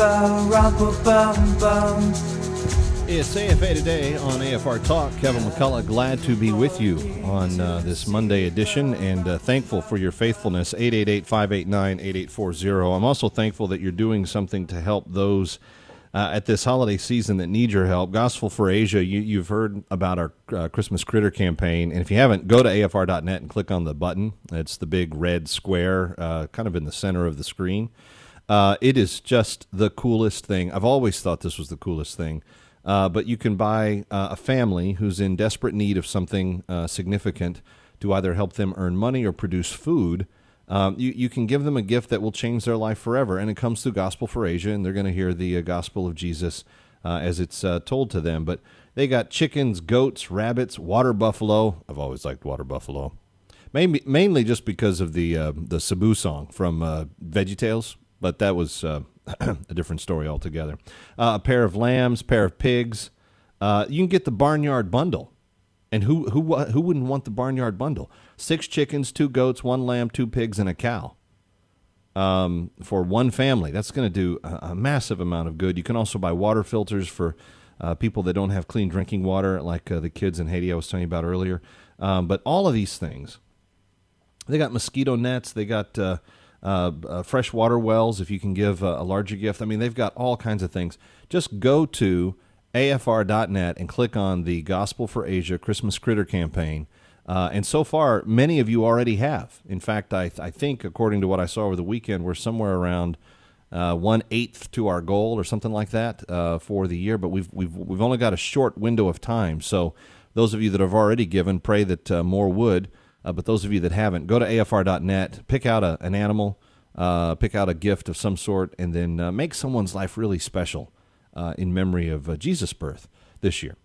It's AFA Today on AFR Talk. Kevin McCullough, glad to be with you on this Monday edition, and thankful for your faithfulness. 888-589-8840. I'm also thankful that you're doing something to help those at this holiday season that need your help. Gospel for Asia, you've heard about our Christmas Critter campaign, and if you haven't, go to afr.net and click on the button. It's the big red square kind of in the center of the screen. It is just the coolest thing. I've always thought this was the coolest thing. But you can buy a family who's in desperate need of something significant to either help them earn money or produce food. You can give them a gift that will change their life forever, and it comes through Gospel for Asia, and they're going to hear the gospel of Jesus as it's told to them. But they got chickens, goats, rabbits, water buffalo. I've always liked water buffalo, mainly just because of the Cebu song from VeggieTales, but that was a different story altogether. A pair of lambs, pair of pigs. You can get the barnyard bundle. And who wouldn't want the barnyard bundle? 6 chickens, 2 goats, 1 lamb, 2 pigs, and a cow for one family. That's going to do a massive amount of good. You can also buy water filters for people that don't have clean drinking water, like the kids in Haiti I was telling you about earlier. But all of these things, they got mosquito nets, they got fresh water wells if you can give a larger gift. I mean, they've got all kinds of things. Just go to afr.net and click on the Gospel for Asia Christmas Critter campaign. And so far, many of you already have. In fact, I think, according to what I saw over the weekend, we're somewhere around 1/8 to our goal or something like that for the year. But we've only got a short window of time. So those of you that have already given, pray that more would. But those of you that haven't, go to afr.net, pick out an animal, pick out a gift of some sort, and then make someone's life really special in memory of Jesus' birth this year.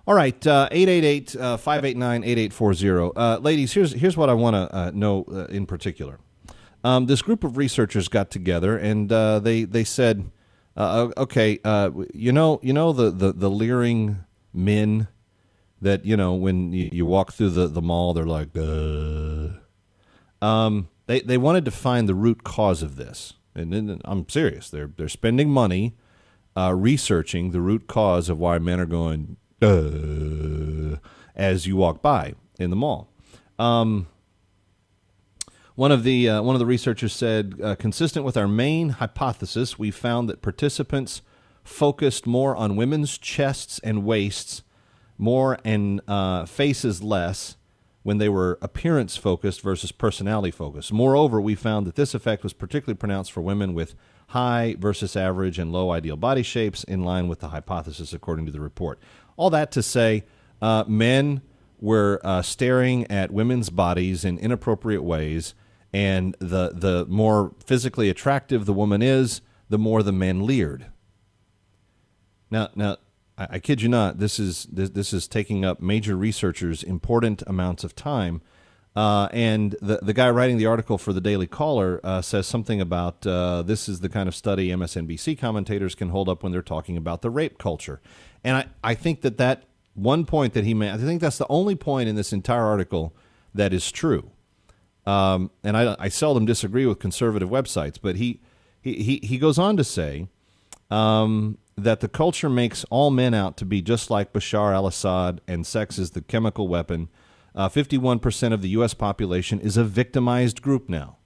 All right, 888-589-8840. Ladies, here's what I want to know in particular. This group of researchers got together, and they said, okay, you know the leering men that, when you walk through the mall, they're like, They wanted to find the root cause of this. And I'm serious. They're spending money researching the root cause of why men are going, as you walk by in the mall. One of the researchers said, consistent with our main hypothesis, we found that participants focused more on women's chests and waists, more and faces less when they were appearance-focused versus personality-focused. Moreover, we found that this effect was particularly pronounced for women with high versus average and low ideal body shapes, in line with the hypothesis, according to the report. All that to say, men were staring at women's bodies in inappropriate ways, and the more physically attractive the woman is, the more the men leered. Now, I kid you not, this is taking up major researchers' important amounts of time. And the guy writing the article for the Daily Caller says something about this is the kind of study MSNBC commentators can hold up when they're talking about the rape culture. And I think that one point that he made, I think that's the only point in this entire article that is true. And I seldom disagree with conservative websites, but he goes on to say that the culture makes all men out to be just like Bashar al-Assad, and sex is the chemical weapon. 51% of the U.S. population is a victimized group now.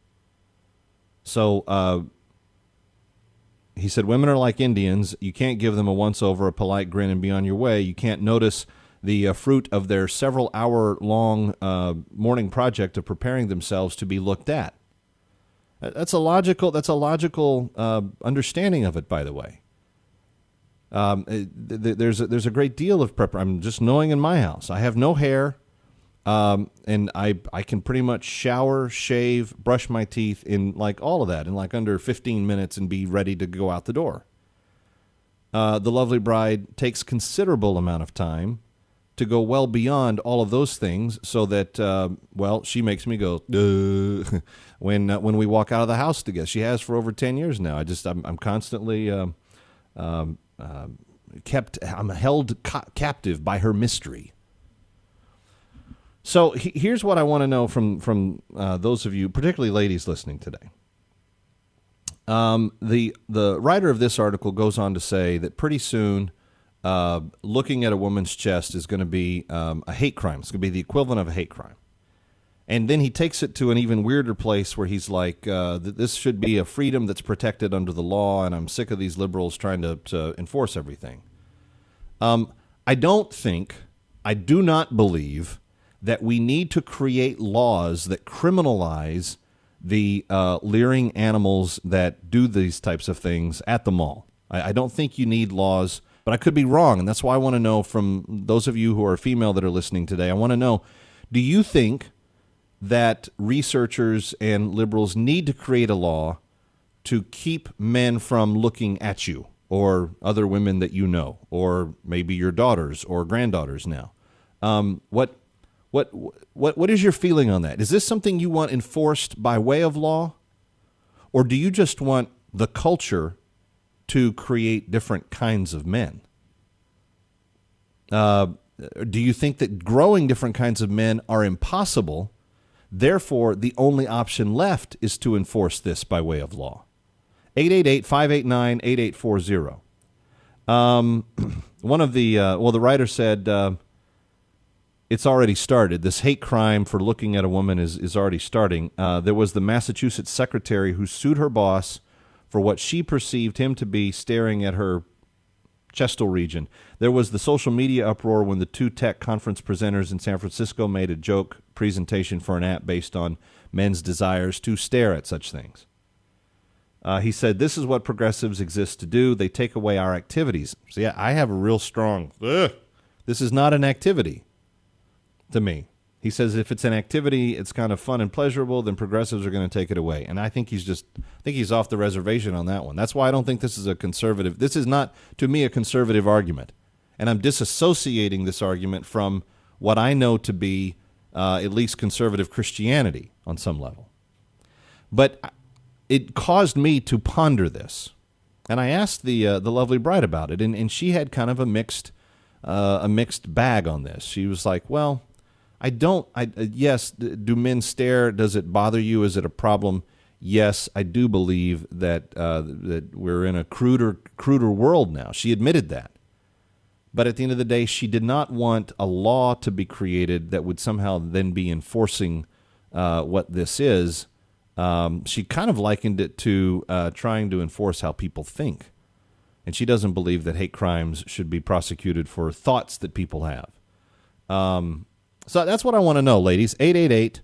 So he said, women are like Indians. You can't give them a once-over, a polite grin, and be on your way. You can't notice the fruit of their several-hour-long morning project of preparing themselves to be looked at. That's a logical understanding of it, by the way. There's a great deal of prep. I'm just knowing in my house, I have no hair, and I can pretty much shower, shave, brush my teeth in like all of that in like under 15 minutes and be ready to go out the door. The lovely bride takes considerable amount of time to go well beyond all of those things, so that she makes me go when we walk out of the house together. She has for over 10 years now. I'm constantly I'm held captive by her mystery. So here's what I want to know from those of you, particularly ladies listening today. The writer of this article goes on to say that pretty soon, looking at a woman's chest is going to be a hate crime. It's going to be the equivalent of a hate crime. And then he takes it to an even weirder place where he's like, this should be a freedom that's protected under the law, and I'm sick of these liberals trying to enforce everything. I do not believe that we need to create laws that criminalize the leering animals that do these types of things at the mall. I don't think you need laws, but I could be wrong, and that's why I want to know from those of you who are female that are listening today, I want to know, do you think that researchers and liberals need to create a law to keep men from looking at you or other women that you know, or maybe your daughters or granddaughters now? What is your feeling on that? Is this something you want enforced by way of law, or do you just want the culture to create different kinds of men? Do you think that growing different kinds of men are impossible? Therefore, the only option left is to enforce this by way of law. 888-589-8840. One of the the writer said it's already started. This hate crime for looking at a woman is already starting. There was the Massachusetts secretary who sued her boss for what she perceived him to be staring at her chestal region. There was the social media uproar when the two tech conference presenters in San Francisco made a joke presentation for an app based on men's desires to stare at such things. He said, this is what progressives exist to do. They take away our activities. So, yeah, I have a real strong, this is not an activity to me. He says if it's an activity, it's kind of fun and pleasurable, then progressives are going to take it away. And I think he's off the reservation on that one. That's why I don't think this is a conservative. This is not, to me, a conservative argument. And I'm disassociating this argument from what I know to be at least conservative Christianity on some level. But it caused me to ponder this. And I asked the lovely bride about it, and she had kind of a mixed bag on this. She was like, well, yes, do men stare? Does it bother you? Is it a problem? Yes, I do believe that we're in a cruder world now. She admitted that. But at the end of the day, she did not want a law to be created that would somehow then be enforcing what this is. She kind of likened it to trying to enforce how people think. And she doesn't believe that hate crimes should be prosecuted for thoughts that people have. So that's what I want to know, ladies. 888-589-8840.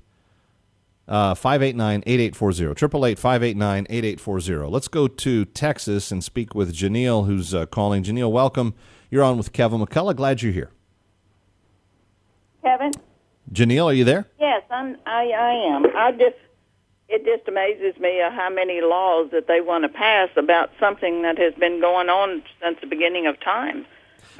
888-589-8840. Let's go to Texas and speak with Janelle, who's calling. Janelle, welcome. You're on with Kevin McCullough. Glad you're here. Kevin? Janelle, are you there? Yes, I am. It just amazes me how many laws that they want to pass about something that has been going on since the beginning of time.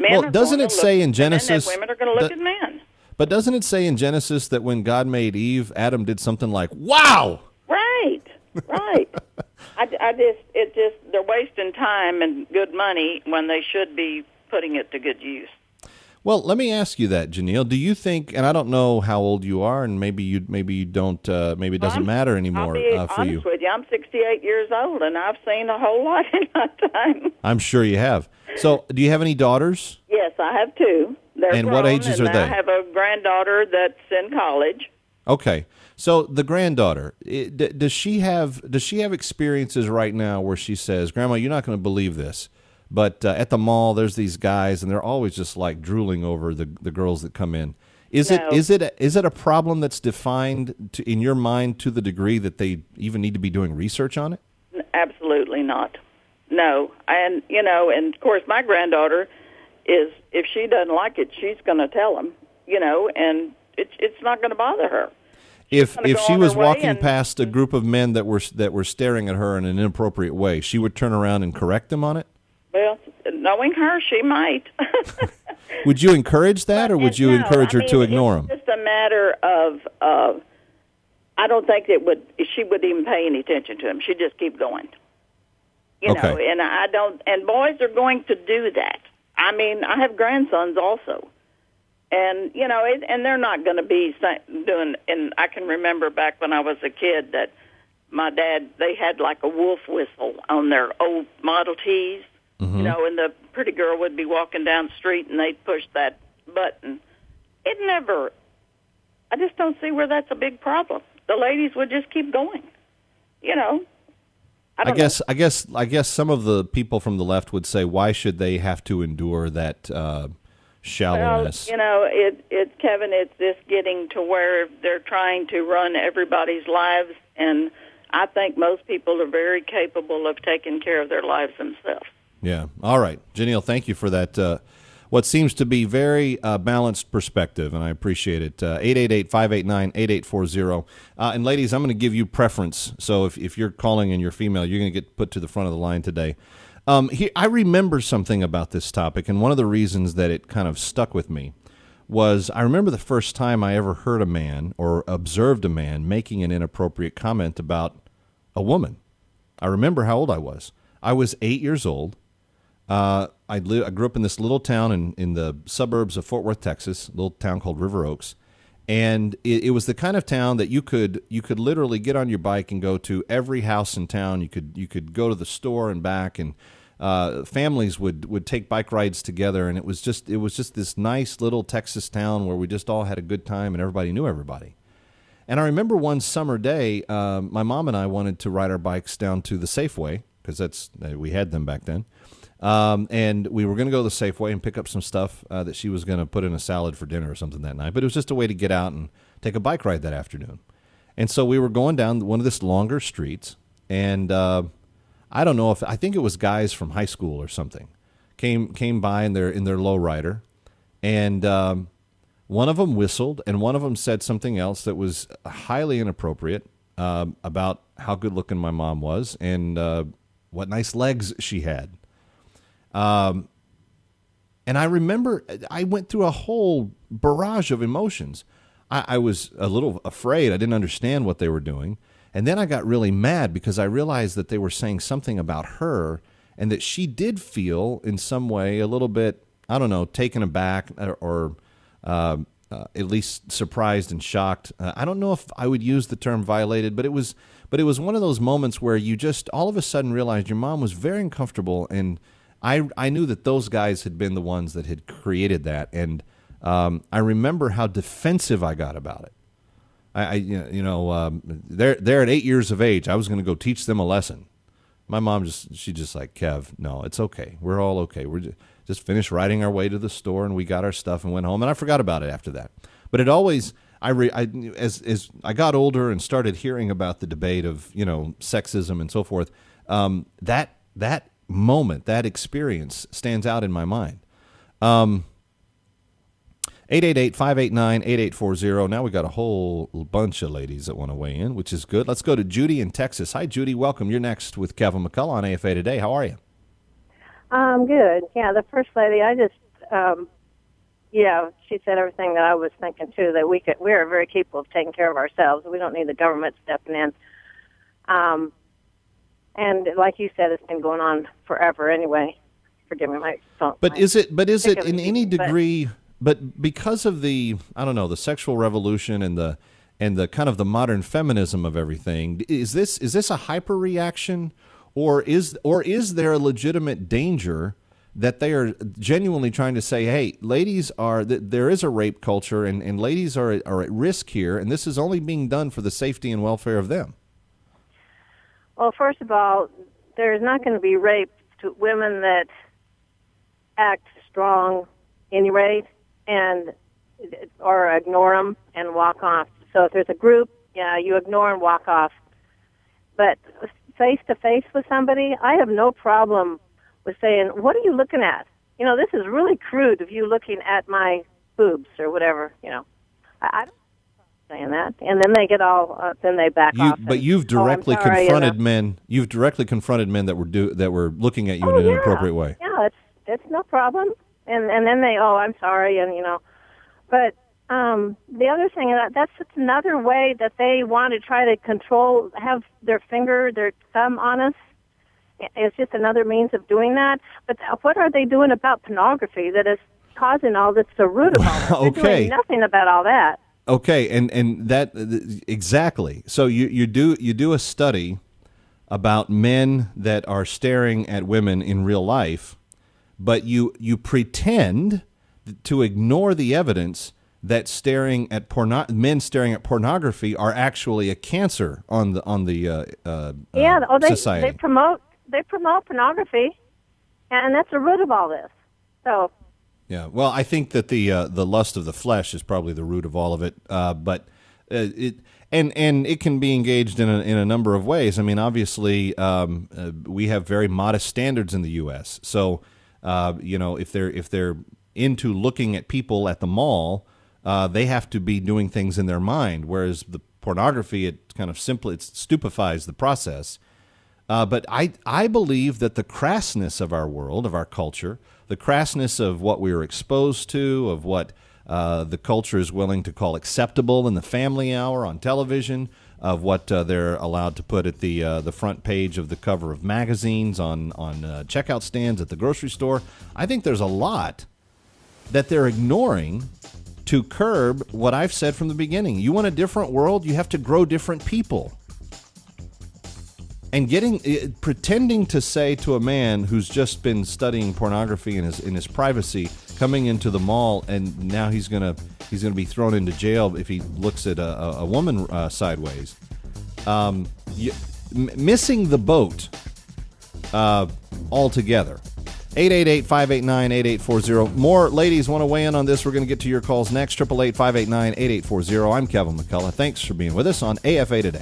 Well, doesn't it say in Genesis... women are going to look at men. But doesn't it say in Genesis that when God made Eve, Adam did something like, wow! Right. They're wasting time and good money when they should be putting it to good use. Well, let me ask you that, Janelle. Do you think, and I don't know how old you are, and maybe you don't, maybe it doesn't matter anymore for you. I'll be honest with you. I'm 68 years old, and I've seen a whole lot in my time. I'm sure you have. So, do you have any daughters? Yes, I have two. They're and grown, what ages are they? I have a granddaughter that's in college. Okay. So the granddaughter, does she have experiences right now where she says, Grandma, you're not going to believe this, but at the mall there's these guys and they're always just like drooling over the girls that come in. Is it a problem that's defined in your mind to the degree that they even need to be doing research on it? Absolutely not. No. And and of course my granddaughter is, if she doesn't like it, she's going to tell them, and it's not going to bother her. If she was walking past a group of men that were staring at her in an inappropriate way, she would turn around and correct them on it? Well, knowing her, she might. Would you encourage that, or would you encourage her to ignore them? It's just a matter of, I don't think she would even pay any attention to him. She'd just keep going. Okay. And I don't, and boys are going to do that. I mean, I have grandsons also. And, and they're not going to be doing, and I can remember back when I was a kid that my dad, they had like a wolf whistle on their old Model Ts, you know, and the pretty girl would be walking down the street and they'd push that button. It never, I just don't see where that's a big problem. The ladies would just keep going, you know. I guess some of the people from the left would say, why should they have to endure that shallowness? Well, you know, Kevin, it's just getting to where they're trying to run everybody's lives, and I think most people are very capable of taking care of their lives themselves. Yeah. All right. Janelle, thank you for that. What seems to be very balanced perspective, and I appreciate it. 888-589-8840. And ladies, I'm going to give you preference. So if you're calling and you're female, you're going to get put to the front of the line today. I remember something about this topic, and one of the reasons that it kind of stuck with me was I remember the first time I ever heard a man or observed a man making an inappropriate comment about a woman. I remember how old I was. I was 8 years old. I grew up in this little town in the suburbs of Fort Worth, Texas, a little town called River Oaks. And it was the kind of town that you could literally get on your bike and go to every house in town. You could go to the store and back, and families would take bike rides together. And it was just this nice little Texas town where we just all had a good time and everybody knew everybody. And I remember one summer day, my mom and I wanted to ride our bikes down to the Safeway, because we had them back then. And we were going to go to the Safeway and pick up some stuff that she was going to put in a salad for dinner or something that night. But it was just a way to get out and take a bike ride that afternoon. And so we were going down one of this longer streets, and I don't know I think it was guys from high school or something came by in their lowrider, and one of them whistled, and one of them said something else that was highly inappropriate about how good looking my mom was and what nice legs she had. And I remember I went through a whole barrage of emotions. I was a little afraid. I didn't understand what they were doing. And then I got really mad because I realized that they were saying something about her and that she did feel in some way a little bit, I don't know, taken aback or at least surprised and shocked. I don't know if I would use the term violated, but it was one of those moments where you just all of a sudden realized your mom was very uncomfortable, and I knew that those guys had been the ones that had created that, and I remember how defensive I got about it. They're at 8 years of age. I was going to go teach them a lesson. My mom she like, Kev, no, it's okay. We're all okay. We're just finished riding our way to the store, and we got our stuff and went home, and I forgot about it after that. But it always, as I got older and started hearing about the debate of sexism and so forth, that moment, that experience stands out in my mind. 888-589-8840. Now we got a whole bunch of ladies that want to weigh in, which is good. Let's go to Judy in Texas. Hi, Judy. Welcome. You're next with Kevin McCullough on AFA Today. How are you? Good. Yeah, the first lady, she said everything that I was thinking too, that we are very capable of taking care of ourselves. We don't need the government stepping in. And like you said, it's been going on forever anyway. Forgive me, my phone. But is it in any degree? But because of the sexual revolution and the kind of the modern feminism of everything, is this a hyper reaction, or is there a legitimate danger that they are genuinely trying to say, hey, ladies there is a rape culture and ladies are at risk here, and this is only being done for the safety and welfare of them? Well, first of all, there's not going to be rape to women that act strong anyway, or ignore them and walk off. So if there's a group, you ignore and walk off. But face to face with somebody, I have no problem with saying, what are you looking at? This is really crude of you looking at my boobs or whatever, I don't saying that. And then they get all, then they back off. But you've directly confronted men. You've directly confronted men that were looking at you in an inappropriate way. Yeah, it's no problem. And then they, I'm sorry, and But the other thing, that's just another way that they want to try to control, have their thumb on us. It's just another means of doing that. But what are they doing about pornography that is causing all this, the root of all this? They're doing nothing about all that. Okay, and that exactly. So you do a study about men that are staring at women in real life, but you pretend to ignore the evidence that men staring at pornography are actually a cancer on the society. They promote pornography, and that's the root of all this. So. Yeah, well, I think that the lust of the flesh is probably the root of all of it, but it can be engaged in a number of ways. I mean, obviously, we have very modest standards in the U.S. So, if they're into looking at people at the mall, they have to be doing things in their mind. Whereas the pornography, it kind of it stupefies the process. But I believe that the crassness of our world, of our culture, the crassness of what we are exposed to, of what the culture is willing to call acceptable in the family hour on television, of what they're allowed to put at the front page of the cover of magazines, on checkout stands at the grocery store. I think there's a lot that they're ignoring to curb what I've said from the beginning. You want a different world, you have to grow different people. And pretending to say to a man who's just been studying pornography in his privacy, coming into the mall, and now he's gonna be thrown into jail if he looks at a woman sideways, missing the boat altogether. 888-589-8840. More ladies want to weigh in on this. We're going to get to your calls next. 888-589-8840. I'm Kevin McCullough. Thanks for being with us on AFA Today.